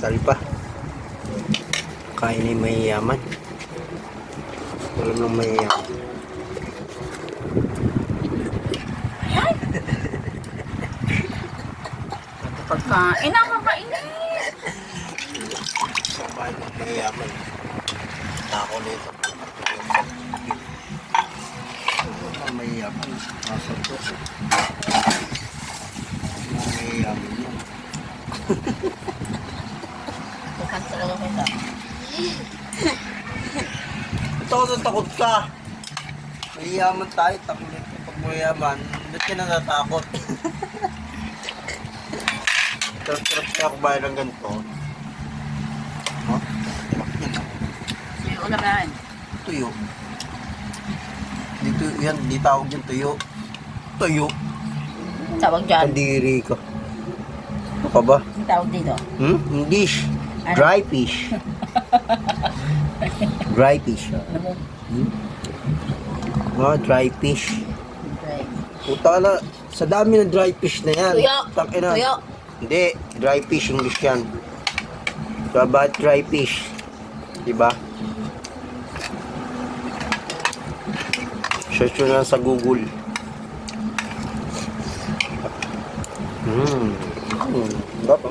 Tal pa. Kain ni mayayaman. Alam ng mayayaman. Ayan. Pagkain na, kakainin. Sabay ng mayayaman. Ako nito. Ang mayayaman. Nasa to. Ang mayayaman yun. Bukan talaga kita. Takot ka. Mayayaman tayo. Takot nito. Pag mayayaman, ba't ka natatakot? Sarap-sarap siya kung bayan ng ganito. No? Sige, ulam namin. Tuyo. Dito, yan, di tawag yung tuyo. Tuyo. Tawag dyan. Kandiri ka. Ano ka ba? Ang tawag dito. English. Ano? Dry fish. Dry fish. Ano? Dry fish. Okay. Puta na, sa dami ng dry fish na yan. Tuyo. Tangina. Tuyo. Hindi, dry fish English yan. So, about dry fish? Diba? Search nyo lang sa Google. Bapa.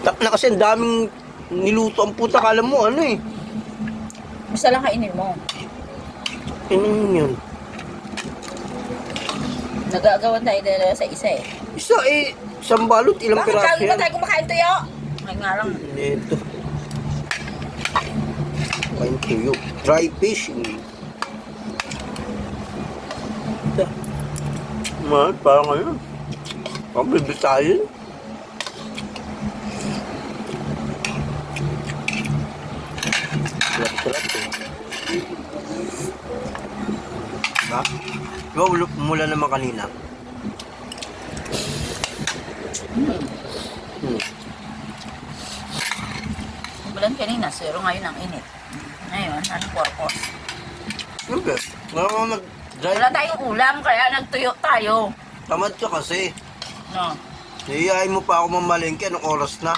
Tak na kasi ang daming niluto ang puta. Kala mo ano eh. Basta lang kainin mo. Ano yun? Nagagawan tayo dalawa sa isa eh. Isa eh, isang balot, ilang Bakit piraso lagi ba yan? tayo kumakain tuyo? Ay nga lang. Ito. Kain tuyo. Dry fish. Ito. Man, parang ano. Parang bibitayin. Sarap-sarap eh. Diba? Diba mula naman kanina? Bulan kanina, 0 ngayon ang init. Ngayon, anong purpose? Siyempre. Nag-dry. Wala tayong ulam, kaya nagtuyo tayo. Tamad ka kasi. No. Iyayain mo pa ako mamalengke. Anong oras na?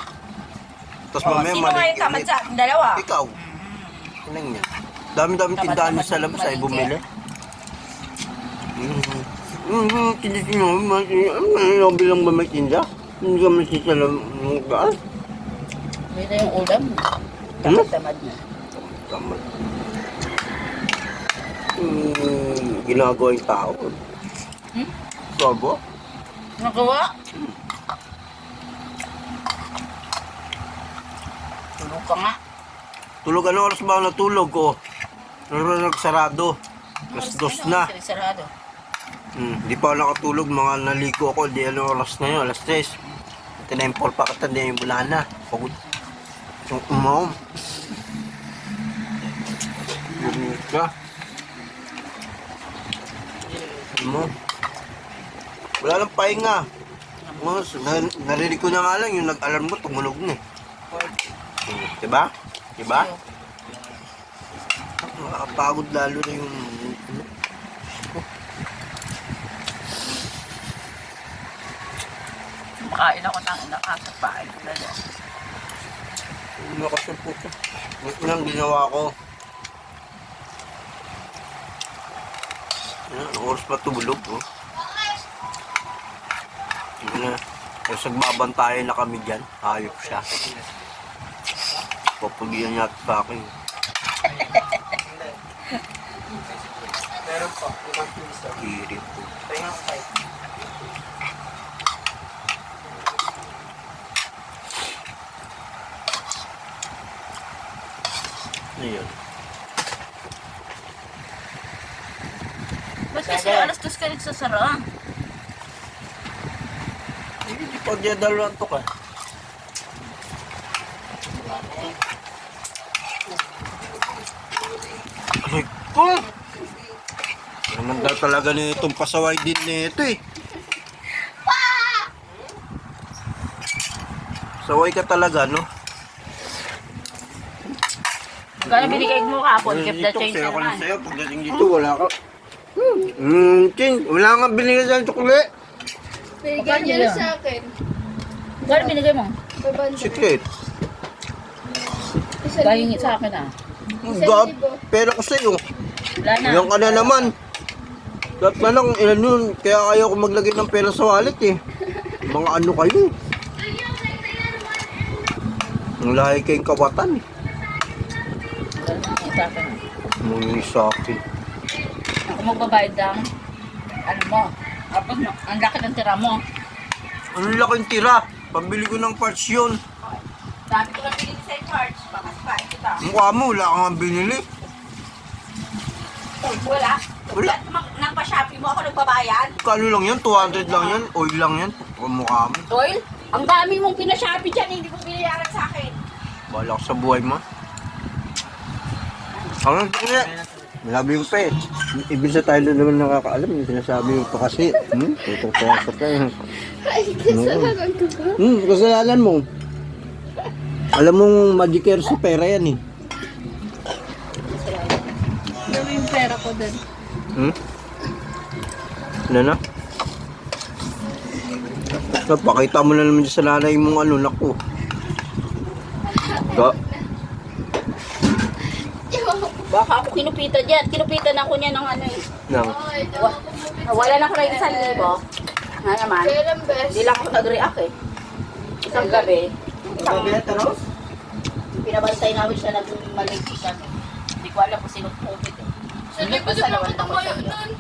Tapos Oh, mamaya sino ngayon malengke tamad ulit. sa ating dalawa? Ikaw. Anong yan? Dami-dami Tamad- tindahan niyo tamad sa labas ay malengke. bumili. Tinitin mo, ano bilang ba may tinda? Hindi ka masisalam ng gaan? May na yung ulam. Tamad-tamad na. Tamad. Ginagawa yung tao. Sabo? Nagawa? Tulog ka nga. Tulog, ano oras ba ako natulog ko? Nagsarado. Alas 2 na. Sarado. Di pa ako nakatulog, mga naliko ako. Di ano oras na yun, alas 3. Tinempol pa kita, di yung bulana. Pagod. Yung umawam. Gumit ka. Ano mo? Wala lang pahinga. Narinig ko na nga lang yung nag-alarm mo, tumunog na eh. Diba? Diba? Nakakapagod lalo na yung... Makain ako ng nakasapay. Ano kasi po ito? Ito lang ginawa ko. Yan, oras pa tulog oh. Sige na. Tapos nagbabantayan na kami dyan. Hayop siya. Papagiyan niya sa akin. Meron pa, 5 piso. Hirip po. Kaya nga 5. Ano yun? Ba't kasi alas 2 ka nagsasara? Hindi pa dyan dalawang to ka. Ay ko! Naman daw talaga nitong pasaway din nito eh. Saway ka talaga, no? Magkano binigay mo kapon? Keep the Dito, change sayo ko lang naman. sa'yo. Pagdating dito, wala ka. Wala nga binigay sa'yo chocolate. Binigyan niya na sa akin. Gano'n binigay mo? 500. Secret. Bahingit sa akin ah. Gab, pera ko sa'yo. Wala na. Yan ka na naman. Dapat na lang, ilan yun. Kaya ayaw ko maglagay ng pera sa wallet eh. Mga ano kayo eh. Ang lahi kayong kawatan eh. Bahingit sa akin ah. Muli sa akin. Ako magbabayad lang. Ano mo? Tapos ang laki ng tira mo. Ang laking tira. Pambili ko ng parts yun. Sabi ko lang pinili sa charge. Pakaspain kita. Mukha mo, wala kang binili. Wala. Wala. Nang pa-shopping mo ako nagbabayad. Kano lang yan? 200 lang yan? Oil lang yan? Mukha mo. Doyle, ang dami mong pinashopping dyan. Hindi mo binayaran sa akin. Bahala ka sa buhay mo. Ano nga? Malabi yung pa eh. Ibig sa tayo naman nakakaalam. Yung sinasabi mo pa kasi. Tutong-tuwasok ka eh. Ay, kasalanan ko ba? Kasalanan mo. Alam mong magikero si pera yan eh. Dami yung pera ko dun. Ano na? Pakita mo na naman sa nanay mong ano, naku. Baka ako kinupitan dyan. Kinupitan ako niya ng ano eh. Nang. Wala na ko rin 1,000. Nga naman. Kailan best? Hindi lang ako nag-react eh. Isang gabi. Pinabantay namin siya nag-maligsikan. Hindi ko alam kung sino COVID eh. Sabi ko din ako tumayo nun.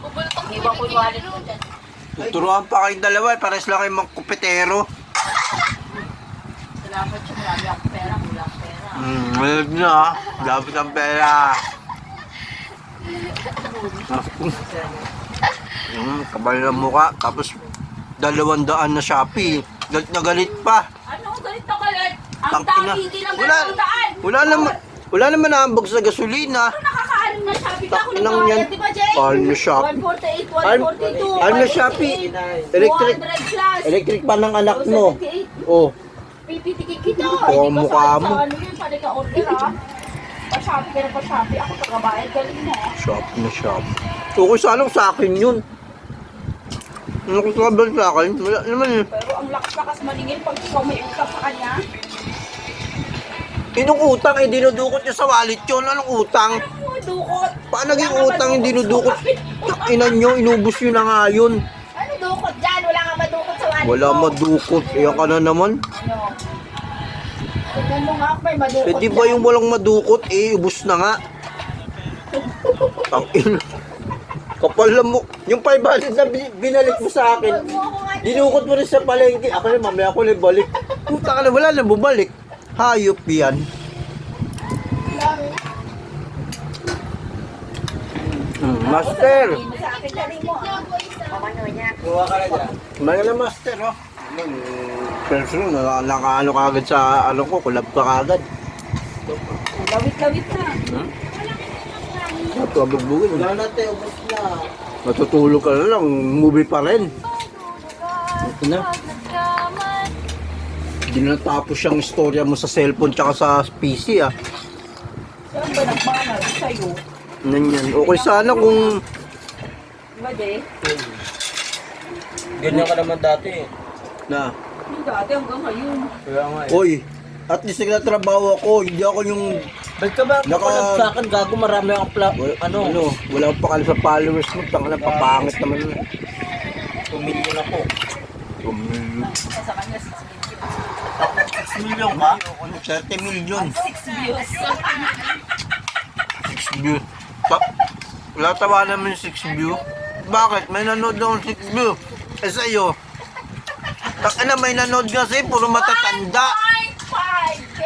Bubulot ako Iwan ko yung wallet ko dyan. Tuturuan pa kayong dalawa eh. Pares lang kayong mga kupitero. Salamat siya. Marami akong pera. Wala akong pera. Malag na ha. Dapat ang pera. Kabal ng mukha. Tapos 200 na Shopee. Galit na galit pa. Ano? Galit na galit. Ang Tangina. dami. Hindi lang Wala, ganun daan. wala naman naambag sa gasolina. Nakakaalam na Shopee ka ako Nang yan. nagbayad. Di ba, Jay? Mahal na Shopee. 148, 142. Mahal na Shopee. 148, Electric. 200 plus. Electric pa ng anak mo. 278. Oh. Pipitikin kita. Oo, Hindi mukha ka mo. sa ano yun. Pwede ka order ha. Pa-Shopee ka na pa-Shopee. Ako tagabayad. Galing mo. Shop na shop. Okay, sanang sa akin yun. Ano ko sabal sa akin? Wala naman eh. Pero ang lakas-lakas maningil pag ikaw may utang sa kanya. Inong utang eh, dinudukot niya sa wallet yun. Anong utang? Ano dukot? Paano naging utang yung dinudukot? Inan nyo, inubos nyo na nga yun. Ano dukot dyan? Wala ka madukot sa wallet Wala mo. madukot. Iyan ka na naman. Ano? Tignan mo nga may madukot Eh di ba yung walang madukot, eh, ubos na nga. Tangin. Kapal lang mo. Yung 500 na binalik mo sa akin, dinukot mo rin sa palengke. Ako na, mamaya ako na balik. Puta ka na, wala na bumalik. Hayop yan. Master! Sa akin dali mo. Mamano niya. Mga na master, oh. Personal, nakaano ka agad sa ano ko, kulab ka agad. Lawit-lawit na. Ito, abugbugin. Wala natin, ubos na. Matutulog ka na lang, movie pa rin. Ito na. Hindi na natapos yung istorya mo sa cellphone tsaka sa PC ah. Saan ba nagmana sa'yo? Nanyan. Okay sana kung... Diba, Jay? Ganyan ka naman dati eh. Na. Yung dati hanggang ngayon. Kaya nga eh. Oy, at least nagtatrabaho ako, hindi ako yung... Ba't ka ba Naka- nakalag sa akin? Gago, marami akong Wala akong pakali sa followers mo, tanga na papangit naman na. 2 million ako. Sa kanya, 6 million ka? 30 million. 6 views. 6 view. Wala tawa naman 6 view. Bakit? May nanood na 6 view. Eh sa'yo, na may nanood kasi, puro matatanda. 5K.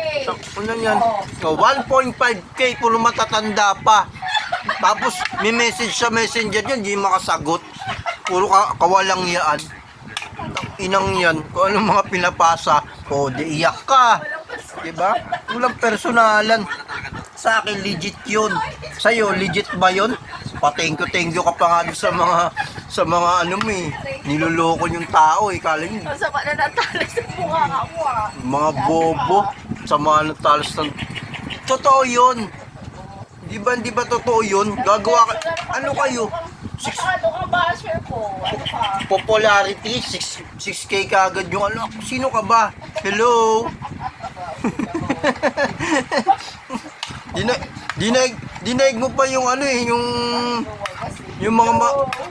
Ano yan? So, 1.5k, puro matatanda pa. Tapos, may message sa messenger yun, hindi makasagot. Puro kawalang yaan. Inang yan, kung anong mga pinapasa, o di iyak ka. Diba? Walang personalan. Sa akin, legit yun. Sa'yo, legit ba yun? Pa-thank you ka pa nga doon sa mga ano mo eh. Niloloko yung tao eh. Kala nyo, Sa pa na natalas sa mukha ka mo ah. mga bobo sa mga natalas ng... Totoo yun. Di ba totoo yun? Gagawa ka... Ano kayo? Ano ka ba? Sure ko. Ano pa? Popularity, 6K kagad yung ano. Sino ka ba? Hello? Dinaig mo pa yung ano eh, yung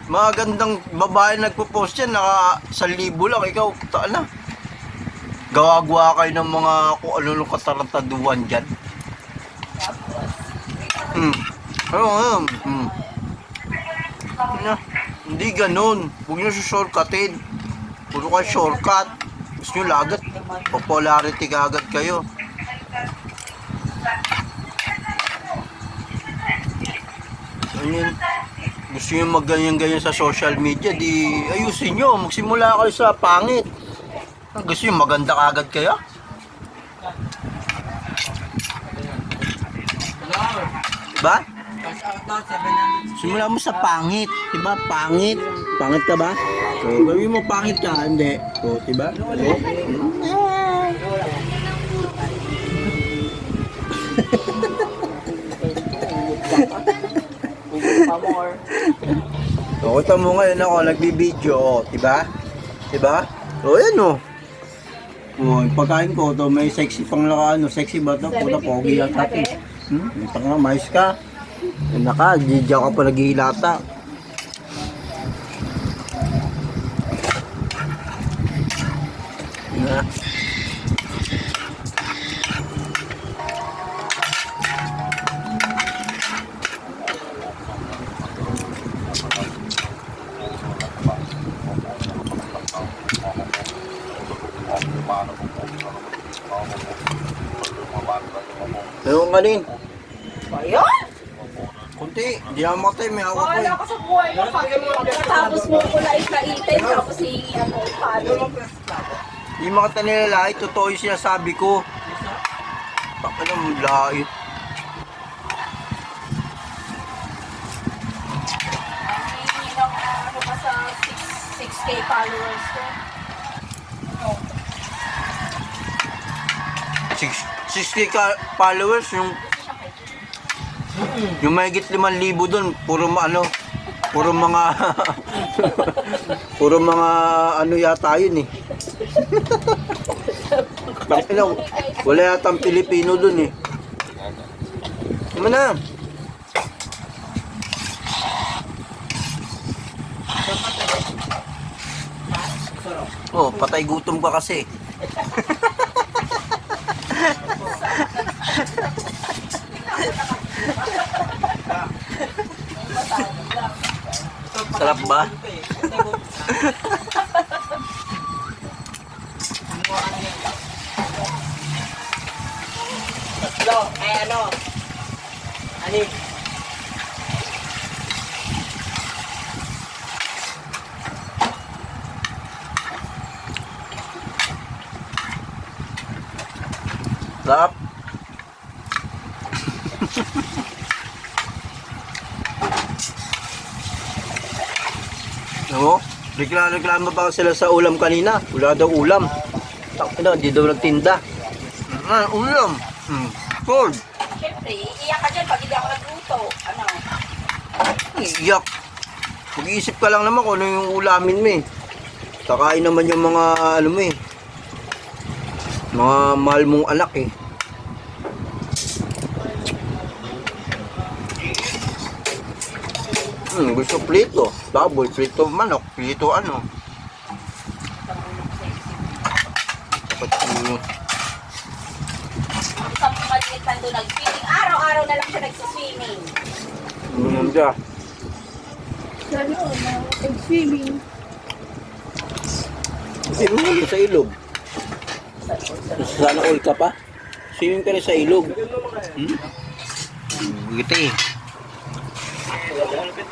mga gandang babae nagpo-post yan, naka 1,000 lang. Ikaw, taan na. Gawa-gawa kayo ng mga kung ano katarantaduan dyan. Ano. Hindi ganun. Huwag nyo shortcutin. Puro kayo shortcut. Gusto nyo lagat. Popularity kagad kayo. Ayun. Gusto nyo magganyan-ganyan sa social media, di ayusin nyo. Magsimula kayo sa pangit. Gusto nyo maganda kagad kayo? Diba? Simula mo sa pangit, diba? Pangit. Pangit ka ba? So, gawin mo pangit ka, hindi. So, diba? So, kita mo ngayon ako, nagbibideo, oh, diba? Diba? So, yan oh. Oh, yung pagkain ko to, may sexy pang naka, ano, sexy ba to? Puta, pogi yan natin. Ito nga, mais ka. Yan naka, diyan ka pa naghihilata. Na. Ewan ka din. Ayun! Kunti, di ako makatay, may hawak ko Wala eh. ka sa buhay mo. Tapos mo ko na ikaitin. Tapos ano, paano? Di makatay nila totoo yung sinasabi ko. Baka naman lahit. Hindi ng ano pa sa 6K followers ko. 6K followers, yung mahigit 5,000 doon, puro ano, puro mga puro mga ano yata yun eh. Wala yatang Pilipino doon eh. Ano na? Oh, patay gutom ka kasi. Sarap ba? Tatlo, ay ano? Anim. Sarap. Oo, reklamo pa sila sa ulam kanina. Wala daw ulam. Takina, hindi daw nagtinda. Ulam. Cold. Siyempre, iiyak ka dyan pag hindi ako nagluto. Ano? Iyak. Mag-iisip ka lang naman kung ano yung ulamin mo eh. Kakain naman yung mga, ano mo eh. Mga mahal mong anak eh. Gusto prito. Baboy, prito manok, prito ano. Dapat yung... Isang maliit na doon nag-swimming. Araw-araw na lang siya nagsiswimming. siya. Nag-swimming. Swimming ka sa ilog. Sana all ka pa. Swimming ka rin sa ilog. Gitu eh.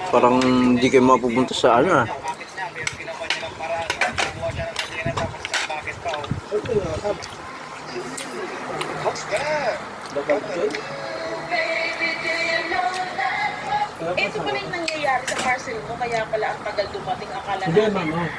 Parang hindi kayo mapupunta sa ano ah. Ito pala yung nangyayari sa parcel mo, kaya pala ang tagal dumating. Akala Hindi, namin ma'am.